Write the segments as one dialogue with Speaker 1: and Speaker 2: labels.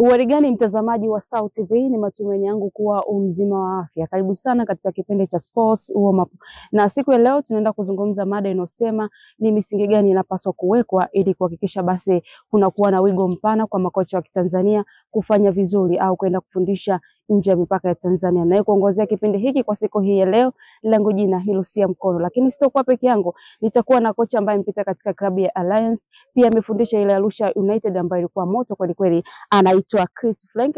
Speaker 1: Uwali gani mtazamaji wa SAU TV, ni matumaini yangu kuwa mzima wa afya. Karibu sana katika kipindi cha Sports Warm Up. Na siku ya leo tunaenda kuzungumza mada inayosema ni misingi gani inapaswa kuwekwa ili kuhakikisha basi kunakuwa na wigo mpana kwa makocha wa Kitanzania kufanya vizuri au kwenda kufundisha nje ya mipaka ya Tanzania. Na kuongozea kipindi hiki kwa siku hii ya leo, langu jina Lucia Mkono. Lakini sitakuwa peke yangu, nitakuwa na kocha ambaye mpita katika klabu ya Alliance, pia amefundisha ile Arusha United ambayo ilikuwa moto kweli kweli, anaitwa Chris Frank.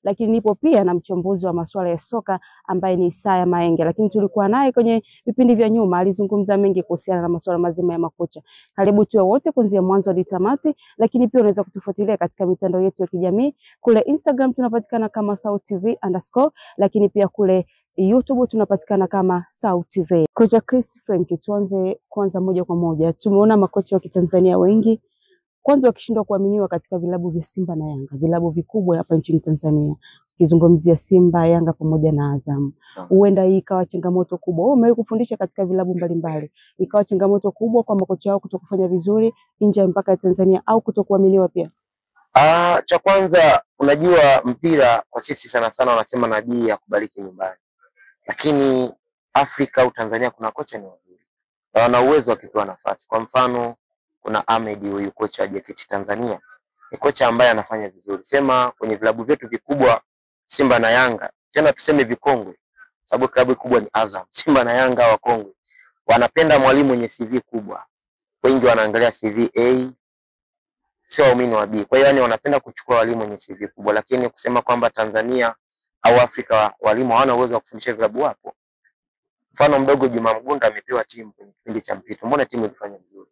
Speaker 1: Lakini nipo pia na mchombozi wa masuala ya soka ambaye ni Isaya Maenge. Lakini tulikuwa naye kwenye vipindi vya nyuma, alizungumza mengi kuhusiana na masuala mazima ya makocha. Karibu tuwe wote kuanzia mwanzo hadi tamati. Lakini pia unaweza kutufuatilia katika mitandao yetu ya kijamii. Kule Instagram tunapatikana kama SAU TV _ lakini pia kule YouTube tunapatikana kama SAU TV. Kocha Chris Frank, tuanze kwanza moja kwa moja. Tumeona makocha wa Kitanzania wengi kwanza wakishindwa kuaminiwa katika vilabu vya Simba na Yanga, vilabu vikubwa hapa nchini Tanzania. Ukizungumzia Simba, Yanga pamoja na Azam. Huenda hii ikawa changamoto kubwa. Wewe umewahi kufundisha katika vilabu mbalimbali. Ikawa changamoto kubwa kwa makocha wao kutokufanya vizuri nje ya mpaka ya Tanzania au kutokuaminiwa pia?
Speaker 2: Cha kwanza, unajua mpira kwa sisi sana sana wanasema nabii ya kubariki nyumbani. Lakini Afrika au Tanzania kuna kocha ni wazuri. Wana uwezo wakipewa nafasi. Kwa mfano kuna Ahmed, huyu kocha wa JKT Tanzania. Ni kocha ambaye anafanya vizuri. Sema kwenye vilabu vyetu vikubwa Simba na Yanga, tena tuseme vikongwe, sababu klabu kubwa ni Azam. Simba na Yanga wakongwe wanapenda mwalimu mwenye CV kubwa. Wengi wanaangalia CV A, sio waumini wa B. Kwa hiyo yani wanapenda kuchukua walimu wenye CV kubwa, lakini kusema kwamba Tanzania au Afrika walimu hawana uwezo wa kufundisha vilabu wapo. Mfano mdogo, Juma Mgunda amepewa timu kwenye kipindi cha mpito. Mbona timu ilifanya vizuri?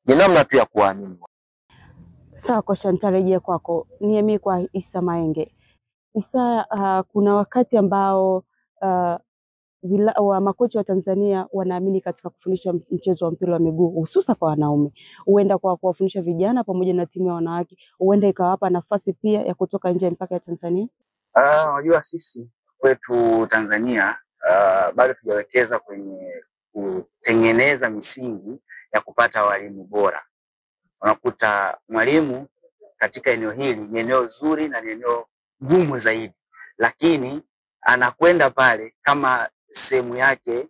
Speaker 2: Ni namna tu ya kuamini.
Speaker 1: Sawa kocha, nitarejea kwako. Niamie kwa Isa Maenge. Isa, kuna wakati ambao makocha wa Tanzania wanaamini katika kufundisha mchezo wa mpira wa miguu hususa kwa wanaume. Huenda kwa kuwafundisha vijana pamoja na timu ya wanawake, huenda ikawapa nafasi pia ya kutoka nje ya mpaka ya Tanzania.
Speaker 3: Unajua sisi kwetu Tanzania bado tujawekeza kwenye kutengeneza misingi ya kupata walimu bora. Unakuta mwalimu katika eneo hili ni eneo zuri na ni eneo gumu zaidi, lakini anakwenda pale kama sehemu yake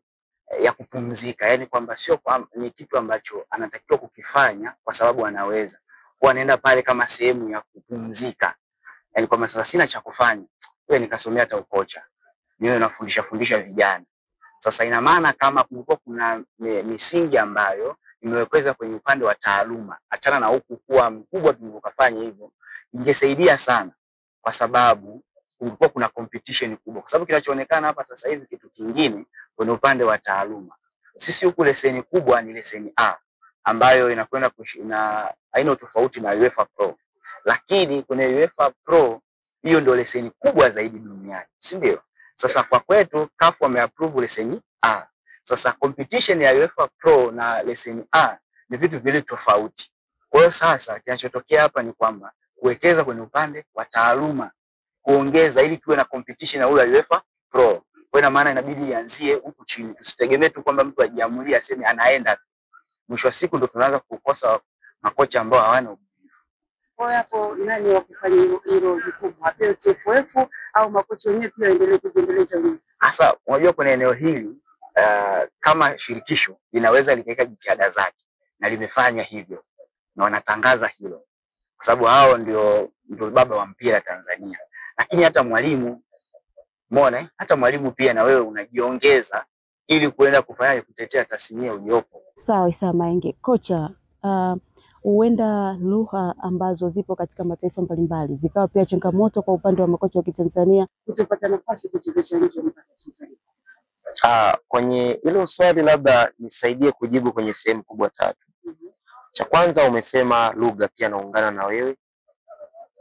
Speaker 3: ya kupumzika, yani kwamba sio ni kitu ambacho anatakiwa kukifanya kwa sababu anaweza. Kwa anaenda pale kama sehemu ya kupumzika, yani kwamba sasa sina cha kufanya, wewe nikasomea hata ukocha, niwe nafundisha vijana. Sasa ina maana kama kulikuwa kuna misingi ambayo imewekeza kwenye upande wa taaluma, achana na huku kuwa mkubwa tulivyofanya hivyo, ingesaidia sana, kwa sababu kulikuwa kuna competition kubwa. Kwa sababu kinachoonekana hapa sasa hivi kitu kingine kwenye upande wa taaluma. Sisi huku leseni kubwa ni leseni A ambayo inakwenda na aina tofauti na UEFA Pro. Lakini kwenye UEFA Pro hiyo ndio leseni kubwa zaidi duniani, si ndio? Sasa kwa kwetu CAF wameapprove leseni A. Sasa competition ya UEFA Pro na leseni A ni vitu vile tofauti. Kwa hiyo sasa kinachotokea hapa ni kwamba kuwekeza kwenye upande wa taaluma, kuongeza ili tuwe na competition na ule UEFA Pro. Kwa ina maana inabidi ianzie huku chini. Tusitegemee tu kwamba mtu ajiamulie aseme anaenda. Mwisho wa siku ndo tunaanza kukosa makocha ambao hawana ubunifu.
Speaker 1: Kwa hapo nani wa kufanya hilo jukumu? Hapo TFF au makocha wenyewe pia waendelee kujiendeleza wenyewe?
Speaker 3: Sasa unajua kwenye eneo hili kama shirikisho linaweza likaweka jitihada zake na limefanya hivyo na wanatangaza hilo, kwa sababu hao ndio baba wa mpira Tanzania. Lakini hata mwalimu, umeona, hata mwalimu pia na wewe unajiongeza ili kuenda kufanya kutetea tasnia uliopo.
Speaker 1: Sawa Isa Maenge. Kocha, huenda lugha ambazo zipo katika mataifa mbalimbali zikawa pia changamoto kwa upande wa makocha wa Kitanzania kutopata nafasi kuchezesha nje ya mpaka Tanzania.
Speaker 2: Kwenye hilo swali labda nisaidie kujibu kwenye sehemu kubwa tatu. Cha kwanza umesema lugha, pia naungana na wewe.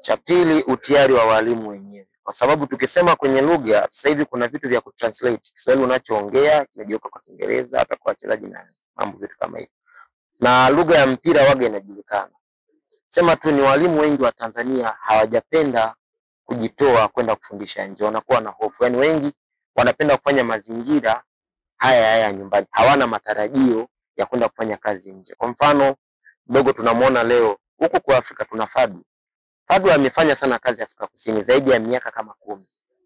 Speaker 2: Cha pili, utiari wa walimu wenyewe. Kwa sababu tukisema kwenye lugha, sasa hivi kuna vitu vya kutranslate. Kiswahili unachoongea kinageuka kwa Kiingereza, hata kwa wachezaji na mambo vitu kama hivyo. Na lugha ya mpira waga inajulikana. Sema tu ni walimu wengi wa Tanzania hawajapenda kujitoa kwenda kufundisha nje. Wanakuwa na hofu. Yaani wengi wanapenda kufanya mazingira haya nyumbani. Hawana matarajio ya kwenda kufanya kazi nje. Kwa mfano mdogo tunamuona leo huku kwa Afrika tuna Fadu. Fadlu amefanya sana kazi Afrika Kusini zaidi ya miaka kama 10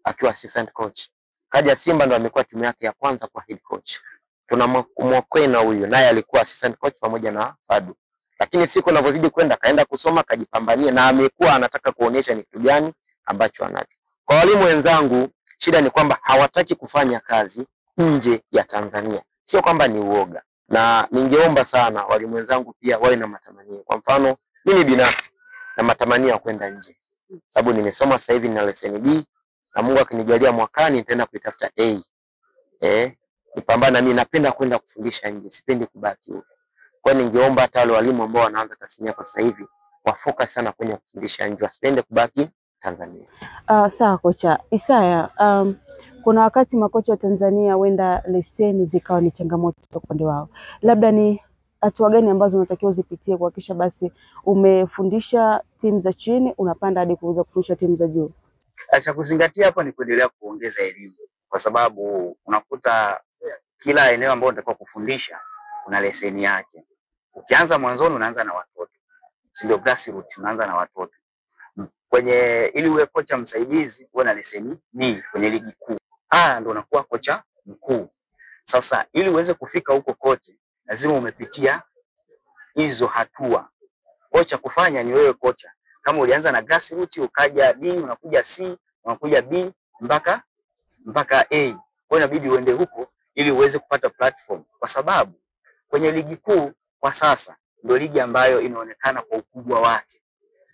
Speaker 2: akiwa assistant coach. Kaja Simba ndo amekuwa timu yake ya kwanza kwa head coach. Tuna Mokwena huyu naye alikuwa assistant coach pamoja na Fadlu. Lakini siku anavyozidi kwenda kaenda kusoma kajipambania na amekuwa anataka kuonyesha ni kitu gani ambacho anacho. Kwa walimu wenzangu, shida ni kwamba hawataki kufanya kazi nje ya Tanzania. Sio kwamba ni uoga. Na ningeomba sana walimu wenzangu pia wawe na matamanio. Kwa mfano, mimi binafsi na matamanio ya kwenda nje. Sababu nimesoma sasa hivi nina leseni B na Mungu akinijalia mwakani nitaenda kuitafuta A. Nipambana mimi napenda kwenda kufundisha nje, sipendi kubaki huko. Kwa hiyo ningeomba hata wale walimu ambao wanaanza tasnia kwa sasa hivi wafocus sana kwenye kufundisha nje, wasipende kubaki Tanzania.
Speaker 1: Sawa kocha Isaya, kuna wakati makocha wa Tanzania wenda leseni zikawa ni changamoto kwa upande wao. Labda ni hatua gani ambazo unatakiwa uzipitie kuhakikisha basi umefundisha timu za chini unapanda hadi kuweza kufundisha timu za juu?
Speaker 3: Cha kuzingatia hapa ni kuendelea kuongeza elimu, kwa sababu unakuta kila eneo ambalo unataka kufundisha una leseni yake. Ukianza mwanzoni unaanza na watoto, ndio grassroots, unaanza na watoto. Ili uwe kocha msaidizi uwe na leseni B kwenye ligi kuu. Ndio unakuwa kocha mkuu. Sasa ili uweze kufika huko kote lazima umepitia hizo hatua. Kocha kufanya ni wewe kocha. Kama ulianza na grassroots ukaja D, unakuja C, unakuja B mpaka A. Kwa hiyo inabidi uende huko ili uweze kupata platform, kwa sababu kwenye ligi kuu kwa sasa ndio ligi ambayo inaonekana kwa ukubwa wake.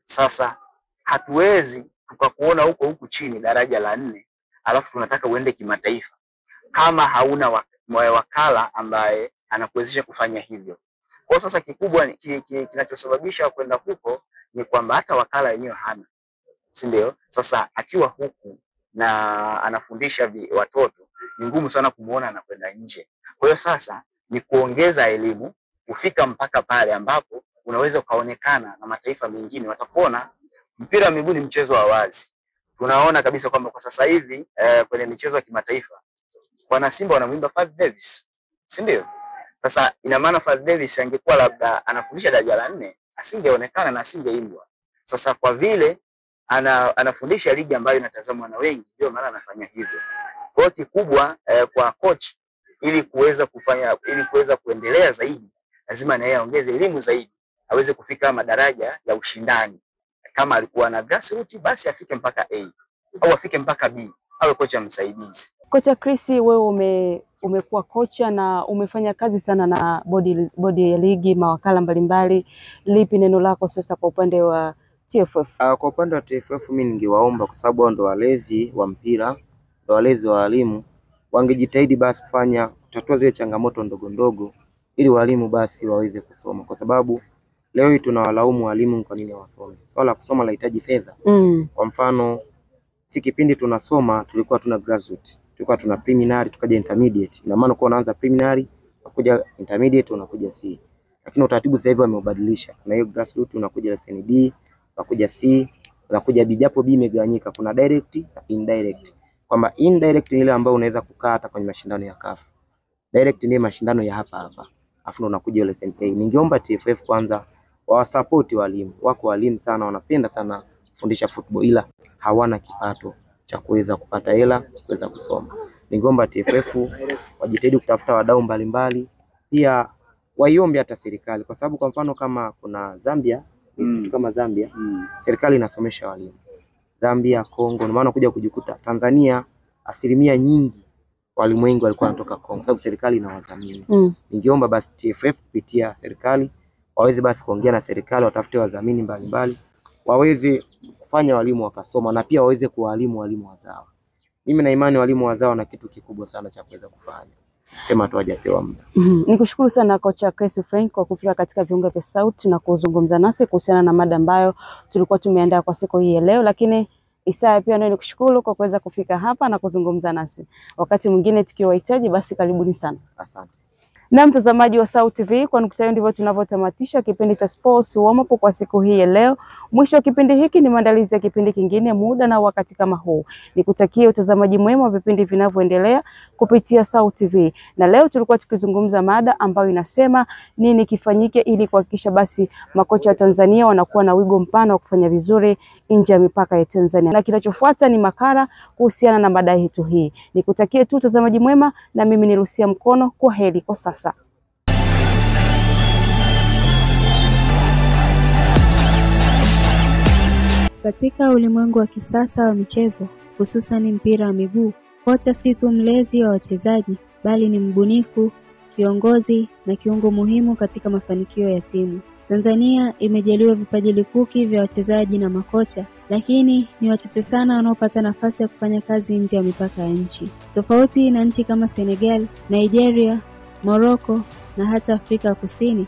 Speaker 3: Sasa hatuwezi tukakuona huku chini daraja la 4 alafu tunataka uende kimataifa kama hauna wakala ambaye anakuwezesha kufanya hivyo. Kwa sasa kikubwa kinachosababisha kwenda huko ni kwamba hata wakala wenyewe hana, si ndio? Sasa akiwa huku na anafundisha watoto ni ngumu sana kumuona anakwenda nje. Kwa hiyo sasa ni kuongeza elimu kufika mpaka pale ambapo unaweza ukaonekana na mataifa mengine watakuona. Mpira wa miguu ni mchezo wa wazi. Tunaona kabisa kwamba kwa sasa hivi kwenye michezo ya kimataifa wana Simba wanamwimba Fadlu Davis, si ndio? Sasa ina maana Fadlu Davis angekuwa labda anafundisha daraja la 4 asingeonekana na asingeimbwa. Sasa kwa vile anafundisha ligi ambayo inatazamwa na wengi, ndio maana anafanya hivyo. Kwa hiyo kikubwa kwa coach ili kuweza kuendelea zaidi lazima na yeye aongeze elimu zaidi, aweze kufika madaraja ya ushindani. Kama alikuwa na grassroots basi afike mpaka A au afike mpaka B, awe kocha msaidizi.
Speaker 1: Kocha Chris, wewe umekuwa kocha na umefanya kazi sana na bodi ya ligi, mawakala mbalimbali. Lipi neno lako sasa kwa upande wa TFF?
Speaker 4: Kwa upande wa TFF mimi ningewaomba, kwa sababu wao ndio walezi wa mpira, ndio walezi wa walimu, wangejitahidi basi kutatua zile changamoto ndogo ndogo ili walimu basi waweze kusoma, kwa sababu leo hii tunawalaumu walimu kwa nini hawasome. Swala la kusoma linahitaji fedha. Kwa mfano si kipindi tunasoma tulikuwa tuna graduate, tulikuwa tuna preliminary, tukaja intermediate. Ina maana kwa unaanza preliminary, unakuja intermediate, unakuja C. Lakini utaratibu sasa hivi wameubadilisha. Kuna hiyo grassroots unakuja lesson D, unakuja C, unakuja B, japo B imegawanyika. Kuna direct na indirect. Kwamba indirect ni ile ambayo unaweza kukaa hata kwenye mashindano ya CAF. Direct ni mashindano ya hapa. Afu unakuja lesson A. Ningeomba TFF kwanza wawasupport walimu. Wako walimu sana wanapenda sana kufundisha football, ila hawana kipato cha kuweza kupata hela kuweza kusoma. Ningeomba TFF wajitahidi kutafuta wadau mbalimbali, pia waiombe hata serikali, kwa sababu kwa mfano kama kuna Zambia, kama Zambia, serikali inasomesha walimu. Zambia, Kongo, na maana kuja kujikuta Tanzania asilimia nyingi walimu wengi walikuwa wanatoka Kongo, sababu serikali inawadhamini. Ningeomba basi TFF kupitia serikali waweze basi kuongea na serikali, watafute wadhamini mbalimbali waweze kufanya walimu wakasoma, na pia waweze kuwalimu walimu wazao. Mimi na imani walimu wazao na kitu kikubwa sana cha kuweza kufanya. Sema tu hajapewa muda.
Speaker 1: Nikushukuru sana kocha Chris Frank kwa kufika katika Viunga vya Sauti na kuzungumza nasi kuhusiana na mada ambayo tulikuwa tumeandaa kwa siku hii ya leo. Lakini Isaya pia nawe nikushukuru kwa kuweza kufika hapa na kuzungumza nasi. Wakati mwingine tukiwahitaji basi karibuni sana.
Speaker 4: Asante.
Speaker 1: Na mtazamaji wa SAUT TV, kwa nukta hiyo ndivyo tunavyotamatisha kipindi cha Sports Warm Up kwa siku hii ya leo. Mwisho wa kipindi hiki ni maandalizi ya kipindi kingine muda na wakati kama huu. Nikutakie utazamaji mwema wa vipindi vinavyoendelea kupitia SAUT TV. Na leo tulikuwa tukizungumza mada ambayo inasema nini kifanyike ili kuhakikisha basi makocha wa Tanzania wanakuwa na wigo mpana wa kufanya vizuri nje ya mipaka ya Tanzania. Na kinachofuata ni makala kuhusiana na mada yetu hii. Nikutakie tu utazamaji mwema, na mimi ni Lucia Mkono. Kwa heri kwa sasa.
Speaker 5: Katika ulimwengu wa kisasa wa michezo, hususan mpira wa miguu, kocha si tu mlezi wa wachezaji, bali ni mbunifu, kiongozi na kiungo muhimu katika mafanikio ya timu. Tanzania imejaliwa vipaji lukuki vya wachezaji na makocha, lakini ni wachache sana wanaopata nafasi ya kufanya kazi nje ya mipaka ya nchi. Tofauti na nchi kama Senegal, Nigeria, Morocco na hata Afrika Kusini,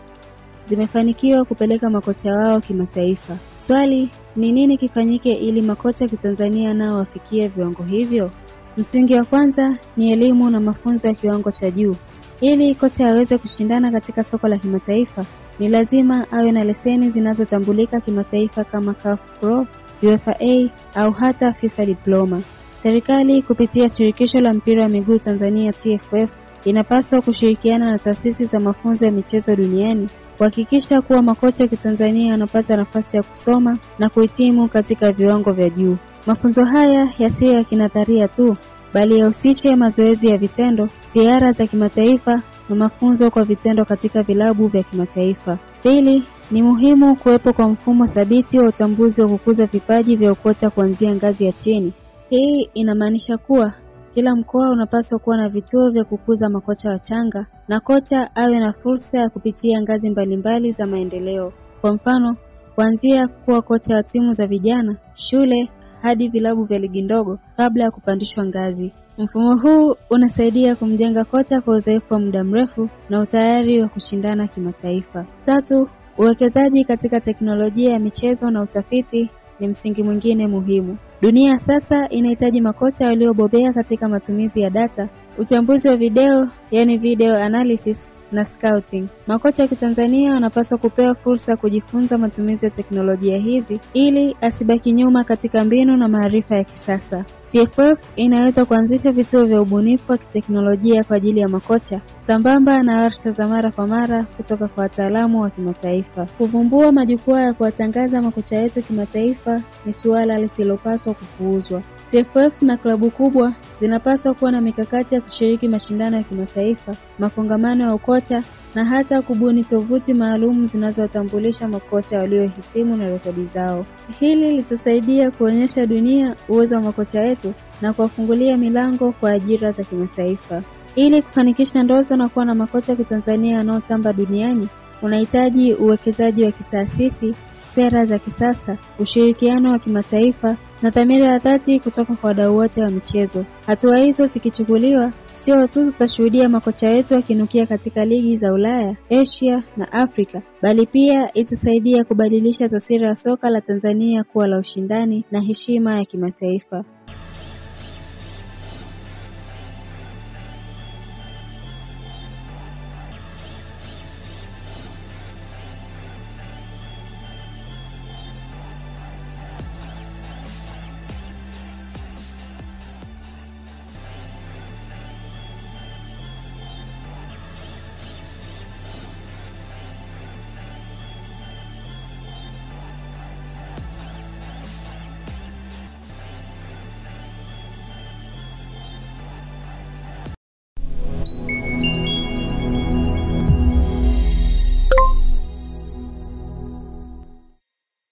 Speaker 5: zimefanikiwa kupeleka makocha wao kimataifa. Swali ni nini kifanyike ili makocha kitanzania nao wafikie viwango hivyo? Msingi wa kwanza ni elimu na mafunzo ya kiwango cha juu. Ili kocha aweze kushindana katika soko la kimataifa, ni lazima awe na leseni zinazotambulika kimataifa kama CAF Pro, UEFA A au hata FIFA Diploma. Serikali kupitia Shirikisho la Mpira wa Miguu Tanzania TFF inapaswa kushirikiana na taasisi za mafunzo ya michezo duniani kuhakikisha kuwa makocha kitanzania wanapata nafasi ya kusoma na kuhitimu katika viwango vya juu. Mafunzo haya yasiyo ya kinadharia tu, bali yahusishe mazoezi ya vitendo, ziara za kimataifa na mafunzo kwa vitendo katika vilabu vya kimataifa. Pili, ni muhimu kuwepo kwa mfumo thabiti wa utambuzi wa kukuza vipaji vya ukocha kuanzia ngazi ya chini. Hii inamaanisha kuwa kila mkoa unapaswa kuwa na vituo vya kukuza makocha wachanga, na kocha awe na fursa ya kupitia ngazi mbalimbali za maendeleo. Kwa mfano, kuanzia kuwa kocha wa timu za vijana, shule hadi vilabu vya ligi ndogo kabla ya kupandishwa ngazi. Mfumo huu unasaidia kumjenga kocha kwa uzoefu wa muda mrefu na utayari wa kushindana kimataifa. Tatu, uwekezaji katika teknolojia ya michezo na utafiti ni msingi mwingine muhimu. Dunia sasa inahitaji makocha waliobobea katika matumizi ya data, uchambuzi wa video, yani video analysis na scouting. Makocha wa Kitanzania wanapaswa kupewa fursa kujifunza matumizi ya teknolojia hizi ili asibaki nyuma katika mbinu na maarifa ya kisasa. TFF inaweza kuanzisha vituo vya ubunifu wa kiteknolojia kwa ajili ya makocha, sambamba na warsha za mara kwa mara kutoka kwa wataalamu wa kimataifa. Kuvumbua majukwaa ya kuwatangaza makocha wetu kimataifa ni suala lisilopaswa kupuuzwa. TFF na klabu kubwa zinapaswa kuwa na mikakati ya kushiriki mashindano ya kimataifa, makongamano ya ukocha na hata kubuni tovuti maalum zinazowatambulisha makocha waliohitimu na rekodi zao. Hili litasaidia kuonyesha dunia uwezo wa makocha wetu na kuwafungulia milango kwa ajira za kimataifa. Ili kufanikisha ndoto na kuwa na makocha Kitanzania wanaotamba duniani, unahitaji uwekezaji wa kitaasisi, sera za kisasa, ushirikiano wa kimataifa na dhamira ya dhati kutoka kwa wadau wote wa michezo. Hatua hizo zikichukuliwa, sio tu tutashuhudia makocha wetu wakinukia katika ligi za Ulaya, Asia na Afrika, bali pia itasaidia kubadilisha taswira ya soka la Tanzania kuwa la ushindani na heshima ya kimataifa.